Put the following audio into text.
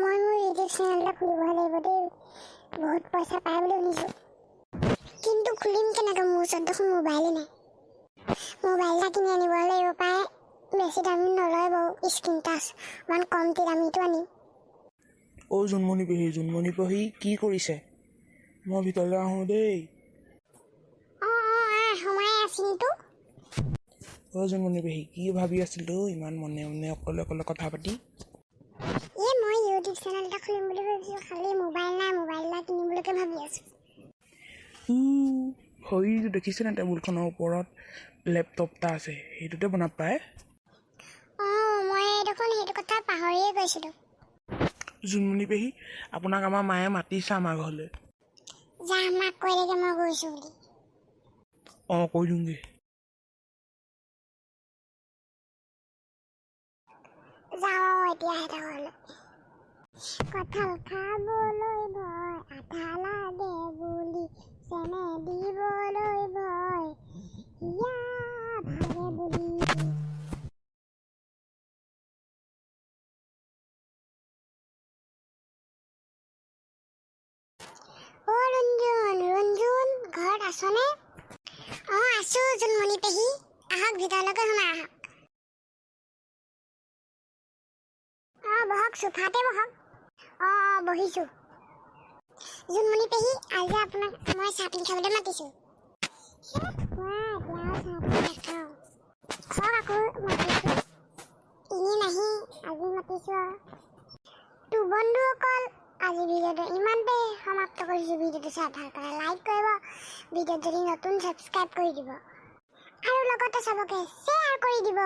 মই মোৰ YouTube channel এটা খুলিব লাগিব দেই। বহুত পইচা পাই বুলি শুনিছোঁ, কিন্তু খুলিম কেনেকৈ? মোৰ ওচৰত দেখোন মোবাইলেই নাই। মোবাইল এটা কিনি আনিব লাগিব পাই। বেছি দামী নলয় বাৰু, স্ক্ৰীন টাচ অকণমান কমটি দামীটো আনিম। অ' জোনমণি পেহী কি কৰিছে? মই ভিতৰলৈ আহোঁ দেই। সোমাই আছিলতো। অ' জোনমণি পেহী কি ভাবি আছিলো ইমান মনে মনে অকলে অকলে কথা পাতি? মই ইউটিউব চেনেল এটা খুলিম বুলি ভাবিছোঁ, খালি মোবাইল নাই, মোবাইল এটা কিনিবলৈকে ভাবি আছোঁ। হৈ দেখিছেনে টেবুলখনৰ ওপৰত লেপটপ এটা আছে, সেইটোতে বনাব পাৰে। মই দেখোন সেইটো কথা পাহৰিয়ে গৈছিলোঁ। জোনমণি পেহী, আপোনাক আমাৰ মায়ে মাতিছে আমাৰ ঘৰলৈ। যা মাক কৈ দেগে মই গৈছোঁ বুলি। কৈ দিওঁগৈ। যাওঁ এতিয়া সিহঁতৰ ঘৰলৈ। কঁঠাল খাবলৈ ভয়, আঠা লাগে বুলি, চেনে দিবলৈ ভয়, ইয়া ভাগে বুলি। ৰঞ্জুন ঘৰত আছনে? আছোঁ জোনমণি পেহী, আহক ভিতৰলৈকে সোমাই আহক। বহক, চোফাতে বহক। বহিছোঁ। জোনমণি পেহী, আজি আপোনাক মই চাহপানী খাবলৈ মাতিছোঁ। নাখাওঁ। আকৌ মাতিছোঁ, এনেই নাহি, আজি মাতিছোঁ আৰু। তো বন্ধুসকল, আজি ভিডিঅ'টো ইমানতে সমাপ্ত কৰিছোঁ। ভিডিঅ'টো চাই ভাল পালে লাইক কৰিব, ভিডিঅ'ত যদি নতুন ছাবস্ক্ৰাইব কৰি দিব, আৰু লগতে চবকে শ্বেয়াৰ কৰি দিব।